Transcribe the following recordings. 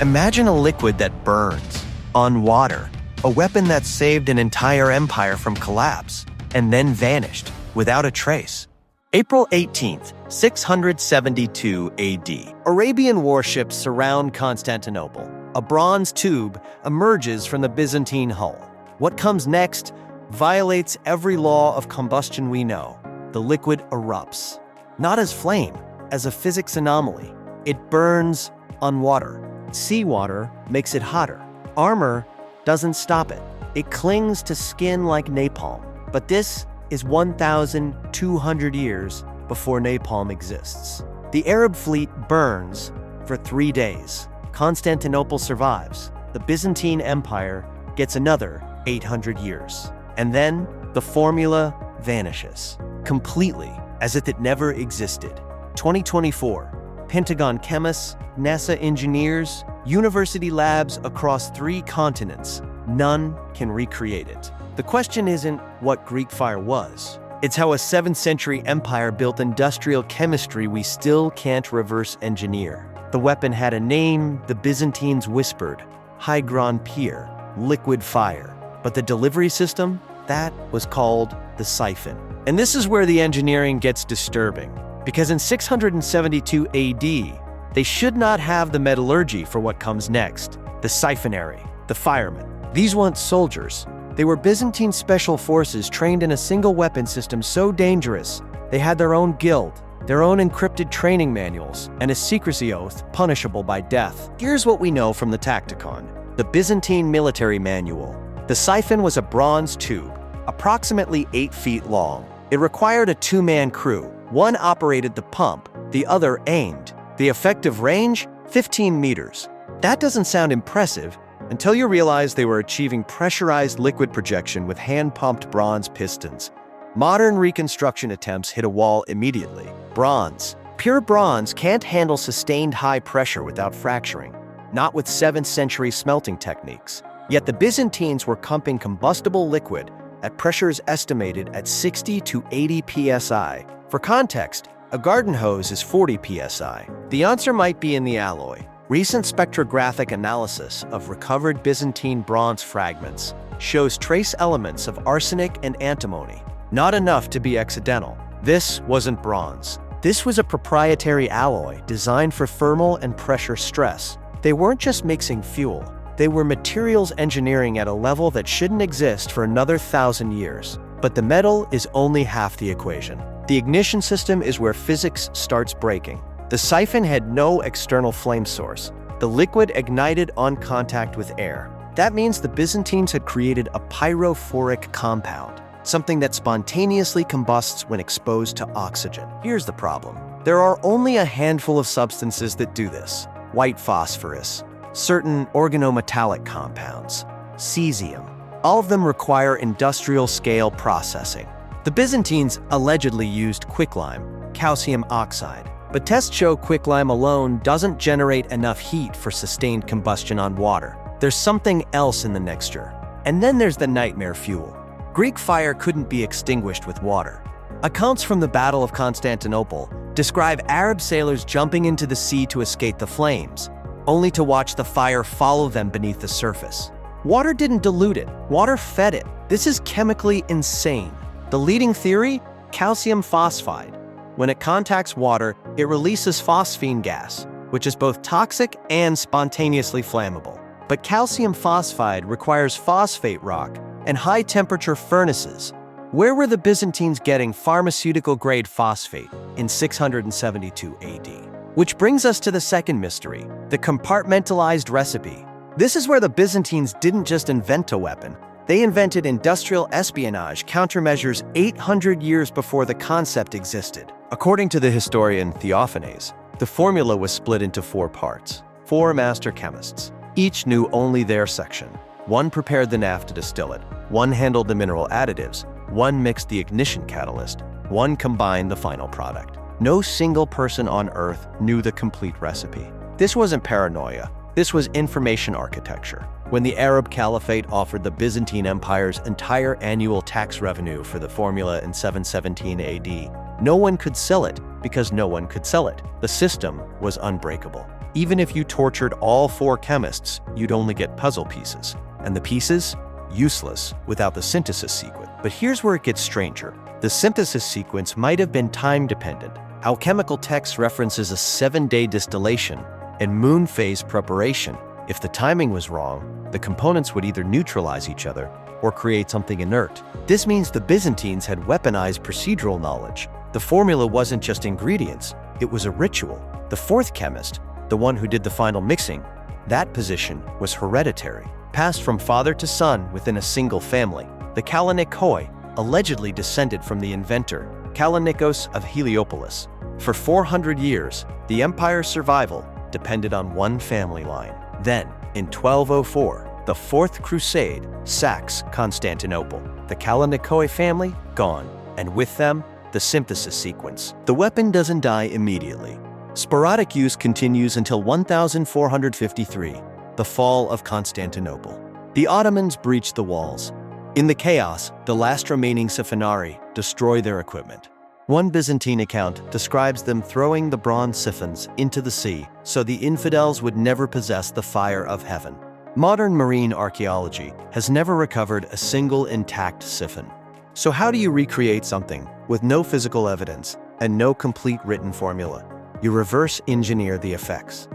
Imagine a liquid that burns on water, a weapon that saved an entire empire from collapse and then vanished without a trace. April 18th, 672 AD. Arabian warships surround Constantinople. A bronze tube emerges from the Byzantine hull. What comes next violates every law of combustion we know. The liquid erupts, not as flame, as a physics anomaly. It burns on water. Seawater makes it hotter. Armor doesn't stop it. It clings to skin like napalm. But this is 1,200 years before napalm exists. The Arab fleet burns for 3 days. Constantinople survives. The Byzantine Empire gets another 800 years. And then the formula vanishes completely, as if it never existed. 2024, Pentagon chemists, NASA engineers, university labs across 3 continents. None can recreate it. The question isn't what Greek fire was. It's how a 7th century empire built industrial chemistry we still can't reverse engineer. The weapon had a name, the Byzantines whispered, hygron pier, liquid fire. But the delivery system? That was called the siphon. And this is where the engineering gets disturbing. Because in 672 AD, they should not have the metallurgy for what comes next. The Siphonarii, the firemen. These weren't soldiers. They were Byzantine special forces trained in a single weapon system so dangerous, they had their own guild, their own encrypted training manuals, and a secrecy oath punishable by death. Here's what we know from the Tacticon, the Byzantine military manual. The siphon was a bronze tube, approximately 8 feet long. It required a 2-man crew. One operated the pump, the other aimed. The effective range? 15 meters. That doesn't sound impressive until you realize they were achieving pressurized liquid projection with hand-pumped bronze pistons. Modern reconstruction attempts hit a wall immediately. Bronze. Pure bronze can't handle sustained high pressure without fracturing, not with 7th century smelting techniques. Yet the Byzantines were pumping combustible liquid at pressures estimated at 60 to 80 psi. For context, a garden hose is 40 psi. The answer might be in the alloy. Recent spectrographic analysis of recovered Byzantine bronze fragments shows trace elements of arsenic and antimony. Not enough to be accidental. This wasn't bronze. This was a proprietary alloy designed for thermal and pressure stress. They weren't just mixing fuel. They were materials engineering at a level that shouldn't exist for another 1,000 years. But the metal is only half the equation. The ignition system is where physics starts breaking. The siphon had no external flame source. The liquid ignited on contact with air. That means the Byzantines had created a pyrophoric compound, something that spontaneously combusts when exposed to oxygen. Here's the problem. There are only a handful of substances that do this. White phosphorus, certain organometallic compounds, cesium. All of them require industrial-scale processing. The Byzantines allegedly used quicklime, calcium oxide, but tests show quicklime alone doesn't generate enough heat for sustained combustion on water. There's something else in the mixture. And then there's the nightmare fuel. Greek fire couldn't be extinguished with water. Accounts from the Battle of Constantinople describe Arab sailors jumping into the sea to escape the flames, only to watch the fire follow them beneath the surface. Water didn't dilute it, water fed it. This is chemically insane. The leading theory? Calcium phosphide. When it contacts water, it releases phosphine gas, which is both toxic and spontaneously flammable. But calcium phosphide requires phosphate rock and high-temperature furnaces. Where were the Byzantines getting pharmaceutical-grade phosphate in 672 AD? Which brings us to the second mystery, the compartmentalized recipe. This is where the Byzantines didn't just invent a weapon. They invented industrial espionage countermeasures 800 years before the concept existed. According to the historian Theophanes, the formula was split into 4 parts. 4 master chemists. Each knew only their section. One prepared the naphtha to distill it. One handled the mineral additives. One mixed the ignition catalyst. One combined the final product. No single person on Earth knew the complete recipe. This wasn't paranoia. This was information architecture. When the Arab Caliphate offered the Byzantine Empire's entire annual tax revenue for the formula in 717 AD, no one could sell it because no one could sell it. The system was unbreakable. Even if you tortured all 4 chemists, you'd only get puzzle pieces. And the pieces? Useless without the synthesis sequence. But here's where it gets stranger. The synthesis sequence might have been time-dependent. Alchemical text references a 7-day distillation and moon phase preparation. If the timing was wrong, the components would either neutralize each other or create something inert. This means the Byzantines had weaponized procedural knowledge. The formula wasn't just ingredients, it was a ritual. The 4th chemist, the one who did the final mixing, that position was hereditary, passed from father to son within a single family. The Kallinikoi allegedly descended from the inventor, Kallinikos of Heliopolis. For 400 years, the empire's survival depended on one family line. Then, in 1204, the 4th Crusade sacks Constantinople. The Kallinikoi family gone, and with them, the synthesis sequence. The weapon doesn't die immediately. Sporadic use continues until 1453, the fall of Constantinople. The Ottomans breach the walls. In the chaos, the last remaining Siphonarii destroy their equipment. One Byzantine account describes them throwing the bronze siphons into the sea so the infidels would never possess the fire of heaven. Modern marine archaeology has never recovered a single intact siphon. So how do you recreate something with no physical evidence and no complete written formula? You reverse engineer the effects.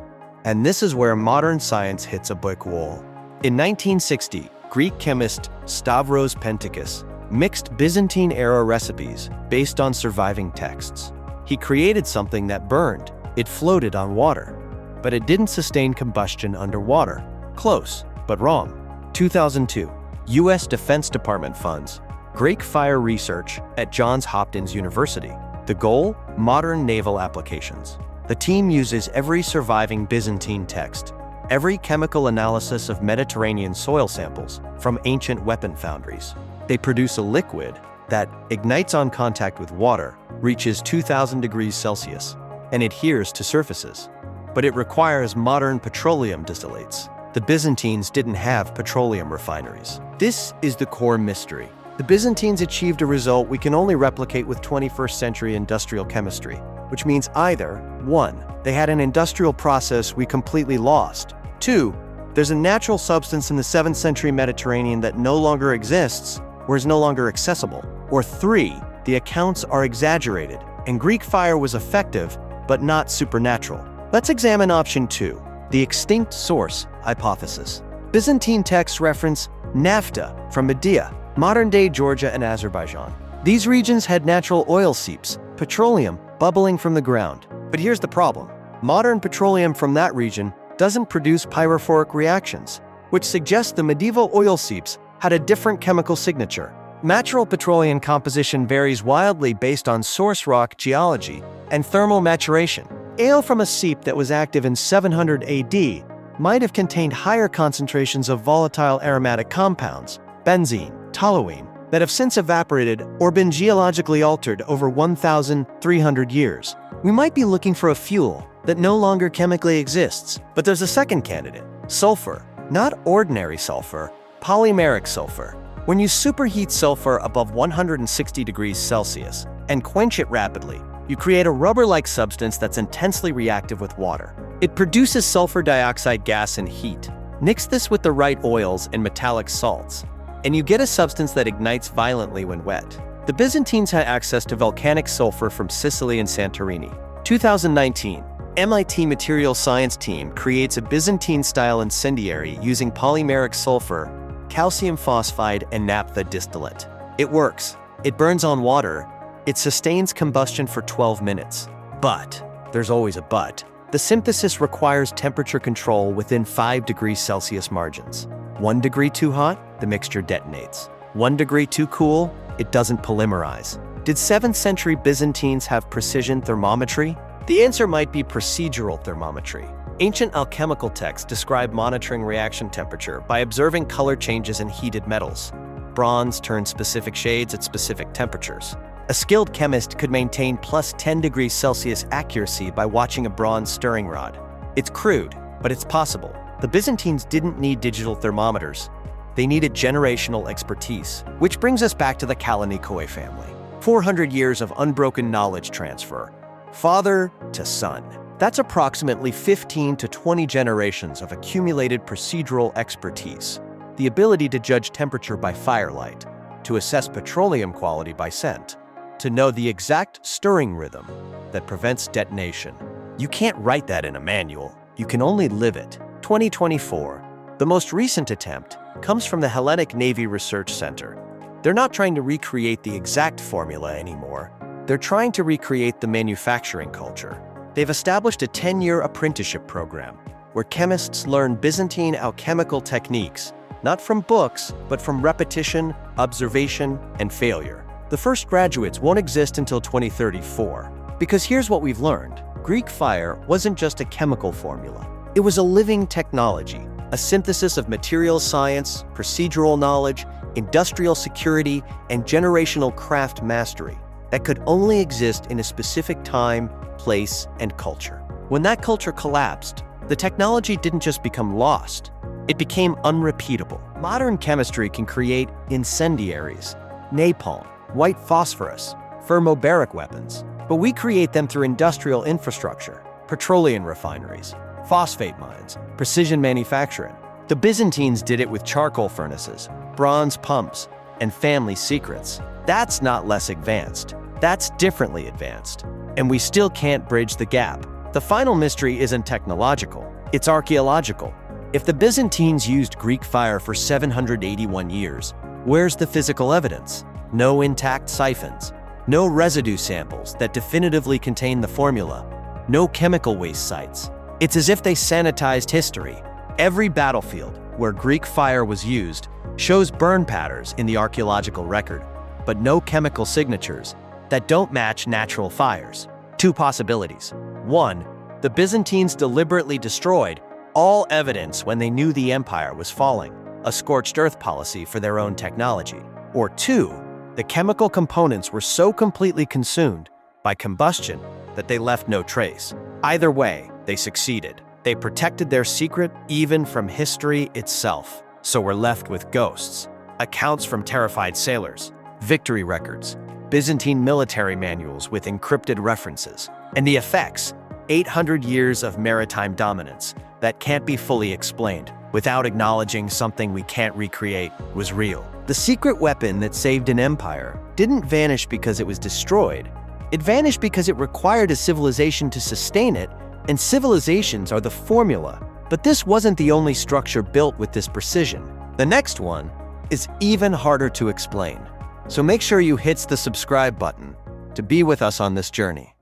And this is where modern science hits a brick wall. In 1960, Greek chemist Stavros Pentakis mixed Byzantine-era recipes based on surviving texts. He created something that burned. It floated on water, but it didn't sustain combustion underwater. Close, but wrong. 2002, U.S. Defense Department funds Greek fire research at Johns Hopkins University. The goal? Modern naval applications. The team uses every surviving Byzantine text, every chemical analysis of Mediterranean soil samples from ancient weapon foundries. They produce a liquid that ignites on contact with water, reaches 2000 degrees Celsius, and adheres to surfaces. But it requires modern petroleum distillates. The Byzantines didn't have petroleum refineries. This is the core mystery. The Byzantines achieved a result we can only replicate with 21st century industrial chemistry, which means either, 1, they had an industrial process we completely lost, 2, there's a natural substance in the 7th century Mediterranean that no longer exists or is no longer accessible, or 3, the accounts are exaggerated and Greek fire was effective but not supernatural. Let's examine option 2, the extinct source hypothesis. Byzantine texts reference naphtha from Medea, modern-day Georgia and Azerbaijan. These regions had natural oil seeps, petroleum bubbling from the ground. But here's the problem. Modern petroleum from that region doesn't produce pyrophoric reactions, which suggests the medieval oil seeps had a different chemical signature. Natural petroleum composition varies wildly based on source rock geology and thermal maturation. Ale from a seep that was active in 700 AD might have contained higher concentrations of volatile aromatic compounds, benzene, toluene, that have since evaporated or been geologically altered over 1,300 years. We might be looking for a fuel that no longer chemically exists. But there's a second candidate, sulfur. Not ordinary sulfur, polymeric sulfur. When you superheat sulfur above 160 degrees Celsius and quench it rapidly, you create a rubber-like substance that's intensely reactive with water. It produces sulfur dioxide gas and heat. Mix this with the right oils and metallic salts, and you get a substance that ignites violently when wet. The Byzantines had access to volcanic sulfur from Sicily and Santorini. 2019, MIT material science team creates a Byzantine-style incendiary using polymeric sulfur, calcium phosphide, and naphtha distillate. It works. It burns on water. It sustains combustion for 12 minutes. But, there's always a but, the synthesis requires temperature control within 5 degrees Celsius margins. 1 degree too hot, the mixture detonates. 1 degree too cool, it doesn't polymerize. Did 7th century Byzantines have precision thermometry? The answer might be procedural thermometry. Ancient alchemical texts describe monitoring reaction temperature by observing color changes in heated metals. Bronze turns specific shades at specific temperatures. A skilled chemist could maintain plus 10 degrees Celsius accuracy by watching a bronze stirring rod. It's crude, but it's possible. The Byzantines didn't need digital thermometers. They needed generational expertise, which brings us back to the Kallinikoi family. 400 years of unbroken knowledge transfer, father to son. That's approximately 15 to 20 generations of accumulated procedural expertise. The ability to judge temperature by firelight, to assess petroleum quality by scent, to know the exact stirring rhythm that prevents detonation. You can't write that in a manual. You can only live it. 2024. The most recent attempt comes from the Hellenic Navy Research Center. They're not trying to recreate the exact formula anymore. They're trying to recreate the manufacturing culture. They've established a 10-year apprenticeship program where chemists learn Byzantine alchemical techniques, not from books, but from repetition, observation, and failure. The first graduates won't exist until 2034. Because here's what we've learned. Greek fire wasn't just a chemical formula. It was a living technology, a synthesis of materials science, procedural knowledge, industrial security, and generational craft mastery that could only exist in a specific time, place, and culture. When that culture collapsed, the technology didn't just become lost, it became unrepeatable. Modern chemistry can create incendiaries, napalm, white phosphorus, thermobaric weapons, but we create them through industrial infrastructure, petroleum refineries, phosphate mines, precision manufacturing. The Byzantines did it with charcoal furnaces, bronze pumps, and family secrets. That's not less advanced. That's differently advanced. And we still can't bridge the gap. The final mystery isn't technological, it's archaeological. If the Byzantines used Greek fire for 781 years, where's the physical evidence? No intact siphons, no residue samples that definitively contain the formula, no chemical waste sites. It's as if they sanitized history. Every battlefield where Greek fire was used shows burn patterns in the archaeological record, but no chemical signatures that don't match natural fires. Two possibilities. One, the Byzantines deliberately destroyed all evidence when they knew the empire was falling, a scorched earth policy for their own technology. Or two, the chemical components were so completely consumed by combustion that they left no trace. Either way, they succeeded. They protected their secret even from history itself. So we're left with ghosts, accounts from terrified sailors, victory records, Byzantine military manuals with encrypted references, and the effects, 800 years of maritime dominance that can't be fully explained without acknowledging something we can't recreate was real. The secret weapon that saved an empire didn't vanish because it was destroyed. It vanished because it required a civilization to sustain it, and civilizations are the formula. But this wasn't the only structure built with this precision. The next one is even harder to explain. So make sure you hit the subscribe button to be with us on this journey.